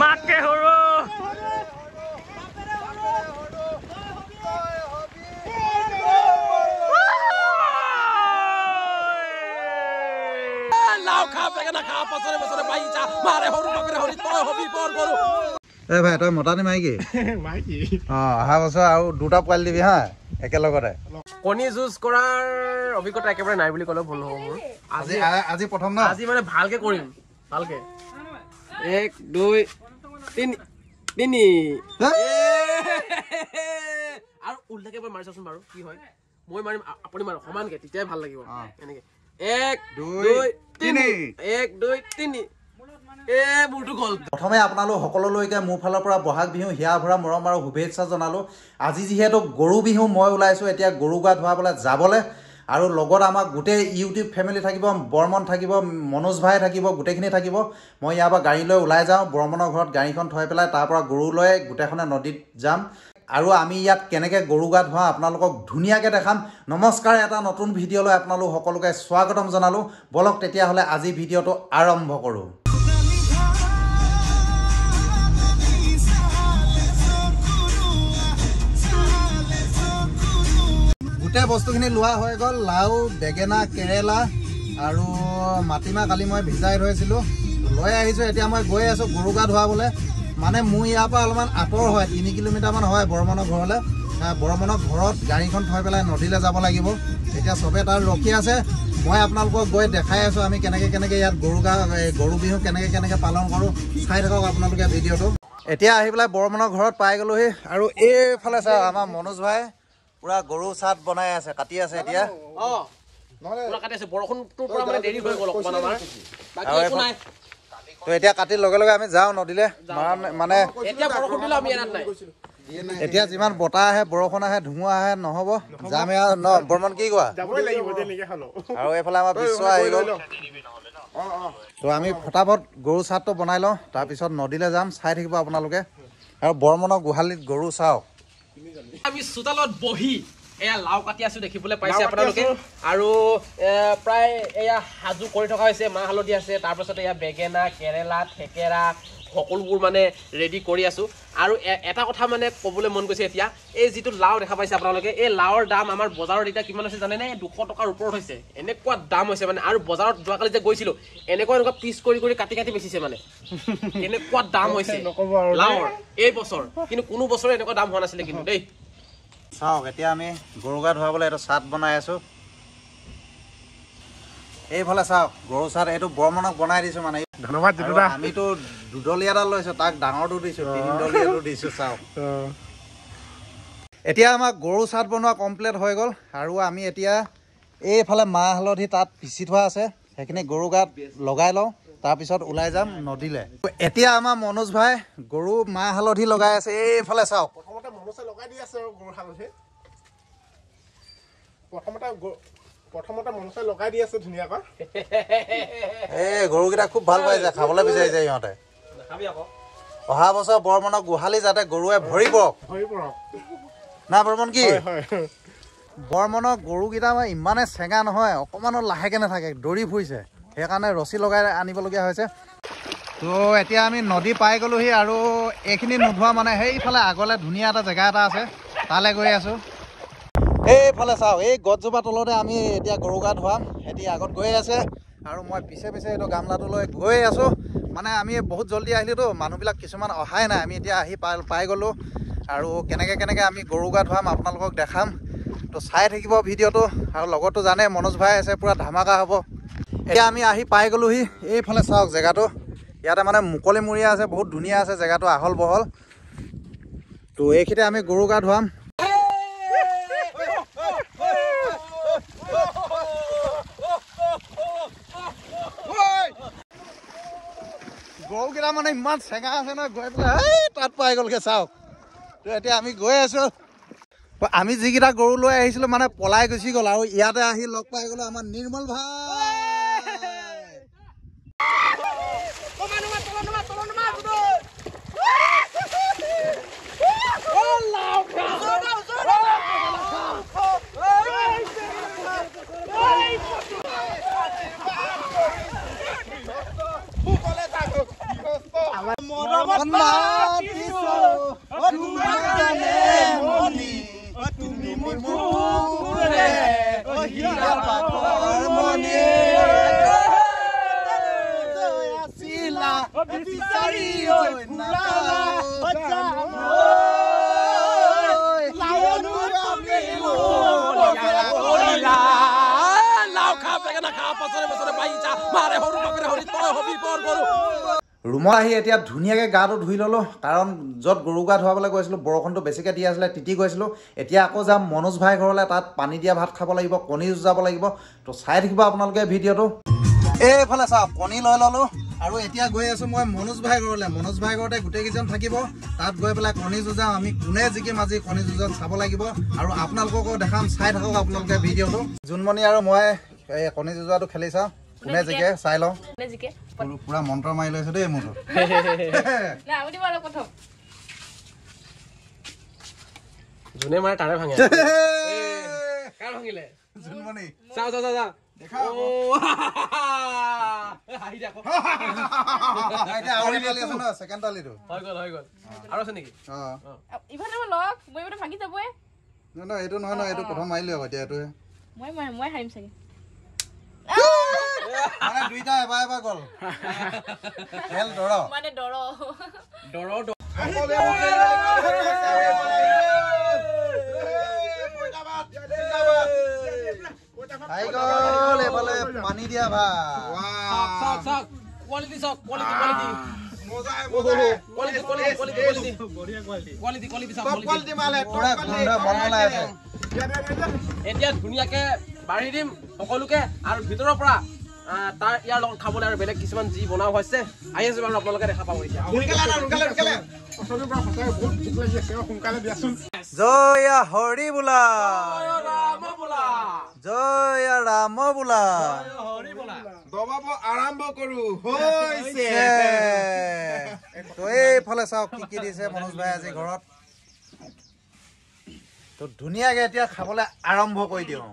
মাকে হৰো লাও খা বেগেনা খা বছৰে বছৰে বাহিছা মাৰে হৰু নকৰে হৰি তই হবি বৰ গৰু এ ভাই তই মতা নে মাইকি মাইকি অহা বছৰ আৰু দুটা পোৱালি দিবি হা একেলগতে কণী যুঁজ কৰাৰ অভিজ্ঞতা একেবাৰে নাই বুলি ক'লে ভুল হ'ব মোৰ আজি প্ৰথম না আজি মানে ভালকে কৰিম ভালকে 1 2 3 আৰু উল্টাকে এবাৰ মাৰি চাচোন বাৰু কি হয় মই মাৰিম আপুনি মাৰো সমানকে তেতিয়াই ভাল লাগিব এনেকে 1 2 3 1 2 3 প্ৰথমে আপোনালোক সকলোলৈকে মোৰ ফালৰ পৰা বহাগ বিহু হিয়া ভৰা মৰম আৰু শুভেচ্ছা জনালো আজি যিহেতু গৰু বিহু মই ওলাইছো এতিয়া গৰু গা ধুৱাবলৈ যাবলৈ আৰু লগত আমাৰ গোটেই ইউটিউব ফেমিলি থাকিব বৰ্মন থাকিব মনোজ ভাই থাকিব গোটেইখিনি থাকিব মই ইয়াৰ পৰা গাড়ী লৈ ওলাই যাওঁ বৰ্মনৰ ঘৰত গাড়ীখন থৈ পেলাই তাৰ পৰা গৰু লৈ গোটেইখনে নদীত যাম আৰু আমি ইয়াত কেনেকৈ গৰু গা ধুৱাওঁ আপোনালোকক ধুনীয়াকৈ দেখাম নমস্কাৰ এটা নতুন ভিডিঅ'লৈ আপোনালোক সকলোকে স্বাগতম জনালো বলক তেতিয়াহ'লে আজি ভিডিঅ'টো আৰম্ভ কৰোঁ গোটেই বস্তুখিনি লোৱা হৈ গ'ল লাও বেগেনা কেৰেলা আৰু মাটিমাহ কালি মই ভিজাই থৈছিলোঁ লৈ আহিছোঁ এতিয়া মই গৈ আছোঁ গৰু গা ধুৱাবলৈ মানে মোৰ ইয়াৰ পৰা অলপমান আঁতৰ হয় 3 কিলোমিটাৰমান হয় বৰমনৰ ঘৰলৈ বৰমনৰ ঘৰত গাড়ীখন থৈ পেলাই নদীলৈ যাব লাগিব এতিয়া চবেই তাৰ ৰখি আছে মই আপোনালোকক গৈ দেখাই আছোঁ আমি কেনেকৈ ইয়াত গৰু বিহু কেনেকৈ পালন কৰোঁ চাই থাকক আপোনালোকে ভিডিঅ'টো এতিয়া আহি পেলাই বৰমনৰ ঘৰত পাই গ'লোহি আৰু এইফালে চাওক আমাৰ মনোজ ভাই পুৰা গৰু চাট বনাই আছে কাটি আছে এতিয়া পুৰা কাটি আছে বৰষুণটোৰ পৰা মানে দেৰি হৈ গ'ল অকমান আমাৰ বাকি একো নাই তো এতিয়া কাটি লগে লগে আমি যাওঁ নদীলৈ মানে এতিয়া বৰষুণ দিলে আমি এনাত নাই এতিয়া যিমান বতাহ আহে বৰষুণ আহে ধুমুহা আহে নহ'ব যামে আৰু ন বৰ্মন কি কোৱা আৰু এইফালে আমাৰ বিশ্ব আহি গ'ল তো আমি ফটাফট গৰু চাটটো বনাই লওঁ তাৰপিছত নদীলৈ যাম চাই থাকিব আপোনালোকে আৰু বৰ্মনৰ গোহালিত গৰু চাওক আমি চোতালত বহি এয়া লাও কাটি আছো দেখিবলৈ পাইছে আপোনালোকে আৰু প্ৰায় এয়া হাজু কৰি থকা হৈছে মাহ হালধি আছে তাৰপিছত এয়া বেগেনা কেৰেলা থেকেৰা সকলোবোৰ মানে ৰেডি কৰি আছো আৰু এটা কথা মানে ক'বলৈ মন গৈছে এতিয়া এই যিটো লাও দেখা পাইছে আপোনালোকে এই লাওৰ দাম আমাৰ বজাৰত এতিয়া কিমান আছে জানেনে 200 টকাৰ ওপৰত হৈছে এনেকুৱা দাম হৈছে মানে আৰু বজাৰত যোৱাকালি যে গৈছিলোঁ এনেকুৱা পিচ কৰি কাটি বেচিছে মানে এনেকুৱা দাম হৈছে লাওৰ এই বছৰ কিন্তু কোনো বছৰে এনেকুৱা দাম হোৱা নাছিলে কিন্তু দেই চাওক এতিয়া আমি গৰু গা ধুৱাবলৈ এইটো চাট বনাই আছোঁ এইফালে চাওক গৰু চাট এইটো বৰ্মনক বনাই দিছোঁ মানে ধন্যবাদ আমিতো দুডলীয়া এডাল লৈছোঁ তাক ডাঙৰটো দিছোঁ 3 ডলীয়াটো দিছোঁ চাওক এতিয়া আমাৰ গৰু চাট বনোৱা কমপ্লিট হৈ গ'ল আৰু আমি এতিয়া এইফালে মাহ হালধি তাত পিচি থোৱা আছে সেইখিনি গৰু গাত লগাই লওঁ তাৰপিছত ওলাই যাম নদীলৈ এতিয়া আমাৰ মনোজ ভাই গৰু মাহ হালধি লগাই আছে এইফালে চাওক প্ৰথমতে মনোজে লগাই দি আছে গৰু হালধি প্ৰথমতে মনোজে লগাই দি আছে ধুনীয়াকৈ এই গৰুকেইটা খুব ভাল পাইছে খাবলৈ বিচাৰিছে ইহঁতে অহা বছৰ বৰ্মনৰ গোহালি যাতে গৰুৱে ভৰি পৰক না বৰ্মন কি বৰ্মনৰ গৰুকেইটা ইমানে চেঙা নহয় অকণমানো লাহেকৈ নাথাকে দৌৰি ফুৰিছে সেইকাৰণে ৰছী লগাই আনিবলগীয়া হৈছে তো এতিয়া আমি নদী পাই গ'লোহি আৰু এইখিনি নোধোৱা মানে সেইফালে আগলৈ ধুনীয়া এটা জেগা এটা আছে তালৈ গৈ আছোঁ এইফালে চাওক এই গছজোপা তলতে আমি এতিয়া গৰু গা ধুৱাম সিহঁতি আগত গৈ আছে আৰু মই পিছে এইটো গামলাটো লৈ গৈ আছোঁ মানে আমি বহুত জলদি আহিলোতো মানুহবিলাক কিছুমান অহাই নাই আমি এতিয়া আহি পাই গ'লোঁ আৰু কেনেকৈ আমি গৰু গা ধুৱাম আপোনালোকক দেখাম তো চাই থাকিব ভিডিঅ'টো আৰু লগতো জানে মনোজ ভাই আছে পুৰা ধামাকা হ'ব এতিয়া আমি আহি পাই গ'লোহি এইফালে চাওক জেগাটো ইয়াতে মানে মুকলিমূৰীয়া আছে বহুত ধুনীয়া আছে জেগাটো আহল বহল তো এইখিনিতে আমি গৰু গা ধুৱাম গৰুকেইটা মানে ইমান চেঙা আছে নহয় গৈ পেলাই তাত পাই গ'লগৈ চাওক তো এতিয়া আমি গৈ আছোঁ আমি যিকেইটা গৰু লৈ আহিছিলোঁ মানে পলাই গুচি গ'ল আৰু ইয়াতে আহি লগ পাই গ'লো আমাৰ নিৰ্মল ভাই ৰুমত আহি এতিয়া ধুনীয়াকৈ গাটো ধুই ল'লোঁ কাৰণ য'ত গৰু গা ধুৱাবলৈ গৈছিলোঁ বৰষুণটো বেছিকৈ দি আছিলে তিতি গৈছিলোঁ এতিয়া আকৌ যাম মনোজ ভাই ঘৰলৈ তাত পানী দিয়া ভাত খাব লাগিব কণী যুঁজাব লাগিব তো চাই থাকিব আপোনালোকে ভিডিঅ'টো এইফালে চাওক কণী লৈ ল'লোঁ আৰু এতিয়া গৈ আছোঁ মই মনোজ ভাই ঘৰলৈ মনোজ ভাই ঘৰতে গোটেইকেইজন থাকিব তাত গৈ পেলাই কণী যুঁজাওঁ আমি কোনে জিকিম আজি কণী যুঁজত চাব লাগিব আৰু আপোনালোককো দেখাম চাই থাকক আপোনালোকে ভিডিঅ'টো জোনমণি আৰু মই এই কণী যুঁজোৱাটো খেলি চাওঁ কোনে জিকে চাই লওঁ পুৰা মন্ত্ৰ মাৰি লৈছে দেই মোৰ যোনে মাৰে তাৰে ভাঙে কাৰ ভাঙিলে জোনমণি চাও চাও চাও দেখা ছেকেণ্ড তালিটো হৈ গ'ল আৰু আছে নেকি এইটো নহয় নহয় এইটো প্ৰথম মাৰিলো আকৌ এতিয়া এইটোহে মই হাৰিম চাগে মানে দুইটা এবাৰ এবাৰ গ'ল খেল দৰ মানে দৰ আহি গ'ল এইফালে পানী দিয়া ভাত কোৱালিটি চাওক এতিয়া ধুনীয়াকে বাঢ়ি দিম সকলোকে আৰু ভিতৰৰ পৰা তাৰ ইয়াৰ লগত খাবলৈ আৰু বেলেগ কিছুমান যি বনোৱা হৈছে আহি আছে বাৰু আপোনালোকে দেখা পাব এতিয়া জয়া হৰি বোলা জয়া ৰাম বোলা দবাব আৰম্ভ কৰো তো এইফালে চাওক কি কি দিছে মনোজ ভাই আজি ঘৰত তো ধুনীয়াকে এতিয়া খাবলৈ আৰম্ভ কৰি দিওঁ